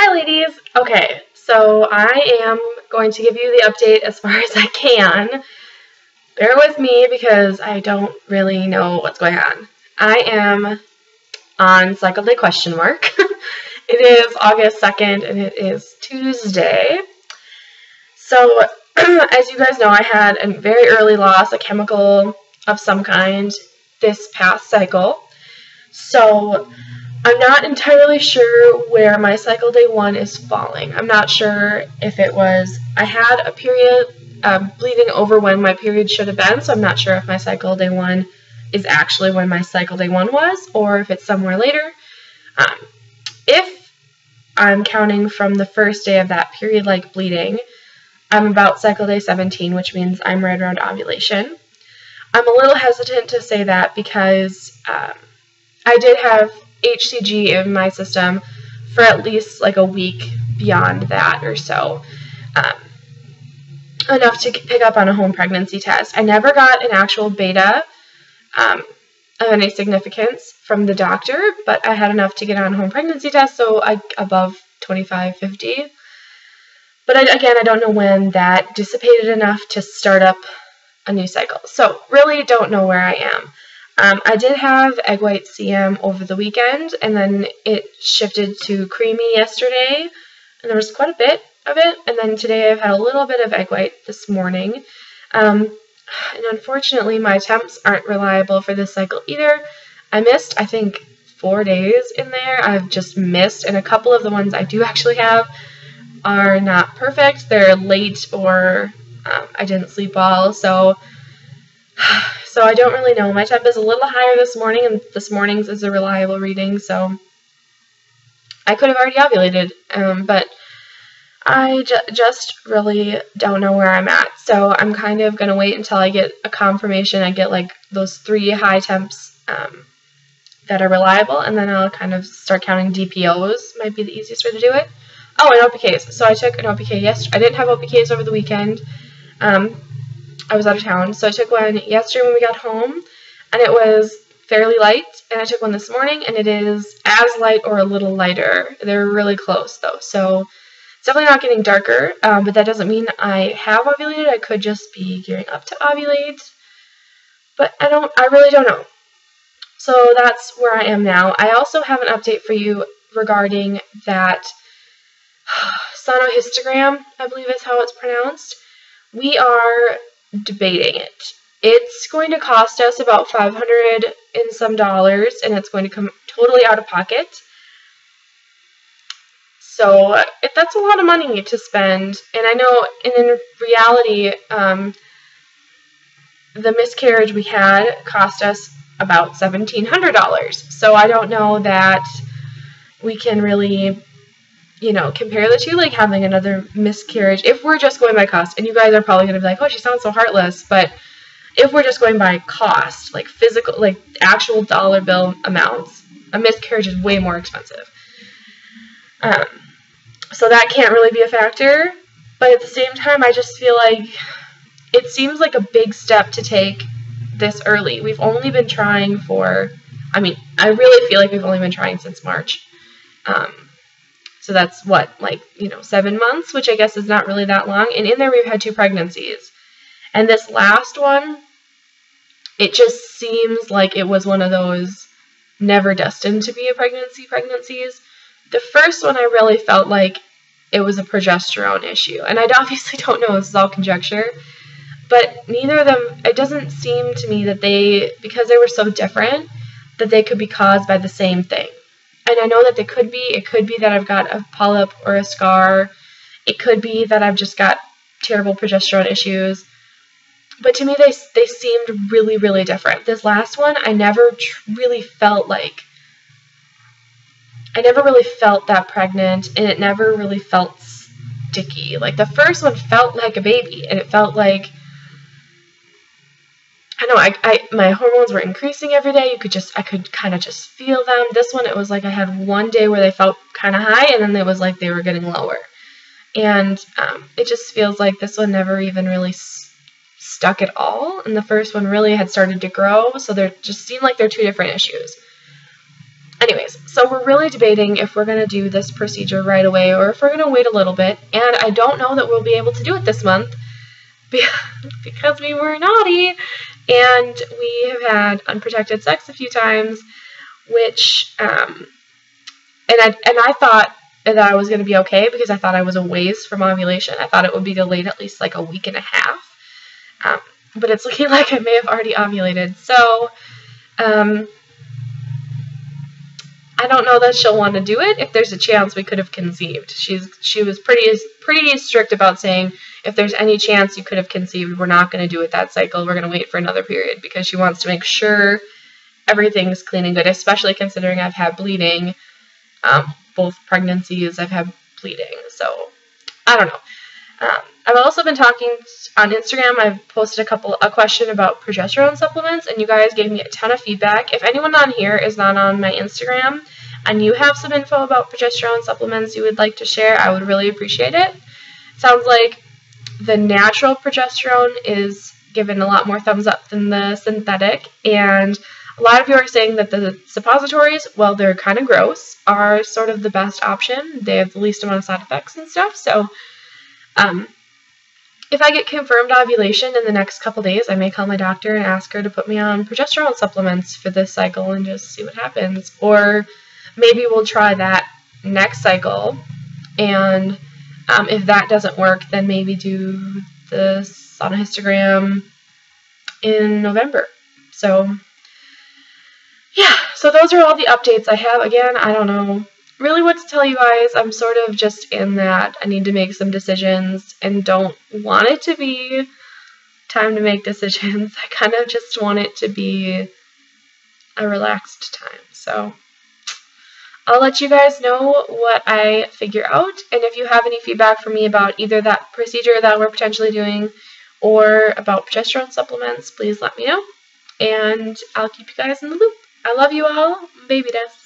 Hi ladies! Okay, so I am going to give you the update as far as I can. Bear with me because I don't really know what's going on. I am on cycle day question mark. It is August 2nd and it is Tuesday. So as you guys know, I had a very early loss, a chemical of some kind, this past cycle. So I'm not entirely sure where my cycle day 1 is falling. I'm not sure if it was, I had a period bleeding over when my period should have been, so I'm not sure if my cycle day 1 is actually when my cycle day 1 was, or if it's somewhere later. If I'm counting from the first day of that period-like bleeding, I'm about cycle day 17, which means I'm right around ovulation. I'm a little hesitant to say that because I did have HCG in my system for at least like a week beyond that or so, enough to pick up on a home pregnancy test. I never got an actual beta of any significance from the doctor, but I had enough to get on a home pregnancy test, so above 25-50. But again, I don't know when that dissipated enough to start up a new cycle. So really don't know where I am. I did have egg white CM over the weekend, and then it shifted to creamy yesterday, and there was quite a bit of it, and then today I've had a little bit of egg white this morning. And unfortunately, my temps aren't reliable for this cycle either. I missed, I think, 4 days in there. I've just missed, and a couple of the ones I do actually have are not perfect. They're late, or I didn't sleep well, so I don't really know. My temp is a little higher this morning, and this morning's is a reliable reading, so I could have already ovulated, but I just really don't know where I'm at. So I'm kind of going to wait until I get a confirmation. I get like those 3 high temps that are reliable, and then I'll kind of start counting DPOs. Might be the easiest way to do it. Oh, and OPKs. So I took an OPK yesterday. I didn't have OPKs over the weekend. I was out of town, so I took one yesterday when we got home, and it was fairly light, and I took one this morning, and it is as light or a little lighter. They're really close, though, so it's definitely not getting darker, but that doesn't mean I have ovulated. I could just be gearing up to ovulate, but I really don't know. So that's where I am now. I also have an update for you regarding that sonohistogram, I believe is how it's pronounced. We are debating it. It's going to cost us about $500 and some dollars, and it's going to come totally out of pocket. So that's a lot of money to spend, and I know, and in reality, the miscarriage we had cost us about $1,700. So I don't know that we can really, compare the two, like having another miscarriage, if we're just going by cost. And you guys are probably going to be like, oh, she sounds so heartless, but if we're just going by cost, like physical, like actual dollar bill amounts, a miscarriage is way more expensive. So that can't really be a factor, but at the same time, I just feel like it seems like a big step to take this early. We've only been trying for, I really feel like we've only been trying since March. So that's what, 7 months, which I guess is not really that long. And in there we've had 2 pregnancies. And this last one, it just seems like it was one of those never destined to be a pregnancies. The first one I really felt like it was a progesterone issue. And I obviously don't know, this is all conjecture. But neither of them, it doesn't seem to me that because they were so different, that they could be caused by the same thing. And I know that it could be that I've got a polyp or a scar. It could be that I've just got terrible progesterone issues. But to me, they seemed really, really different. This last one, I never really felt that pregnant, and it never really felt sticky. Like the first one felt like a baby, and it felt like, my hormones were increasing every day. I could kind of just feel them. This one, it was like I had one day where they felt kind of high, and then it was like they were getting lower. And it just feels like this one never even really stuck at all, and the first one really had started to grow, so they just seemed like they're 2 different issues. anyways, so we're really debating if we're going to do this procedure right away or if we're going to wait a little bit. And I don't know that we'll be able to do it this month because we were naughty and we have had unprotected sex a few times, which, and I thought that I was going to be okay because I thought I was a ways from ovulation. I thought it would be delayed at least like a week and a half. But it's looking like I may have already ovulated. So, I don't know that she'll want to do it. If there's a chance we could have conceived. She was pretty strict about saying if there's any chance you could have conceived, we're not going to do it that cycle. We're going to wait for another period because she wants to make sure everything's clean and good, especially considering I've had bleeding. Both pregnancies I've had bleeding. So, I don't know. I've also been talking on Instagram. I've posted a question about progesterone supplements, and you guys gave me a ton of feedback. If anyone on here is not on my Instagram and you have some info about progesterone supplements you would like to share, I would really appreciate it. Sounds like the natural progesterone is given a lot more thumbs up than the synthetic, and a lot of you are saying that the suppositories, while they're kind of gross, are sort of the best option. They have the least amount of side effects and stuff. So, if I get confirmed ovulation in the next couple days, I may call my doctor and ask her to put me on progesterone supplements for this cycle and just see what happens. Or maybe we'll try that next cycle, and if that doesn't work, then maybe do the sonohystogram in November. So, yeah, so those are all the updates I have. Again, I don't know really what to tell you guys. I'm sort of just in that I need to make some decisions and don't want it to be time to make decisions. I kind of just want it to be a relaxed time. So I'll let you guys know what I figure out, and if you have any feedback for me about either that procedure that we're potentially doing or about progesterone supplements, please let me know, and I'll keep you guys in the loop. I love you all. Baby dust.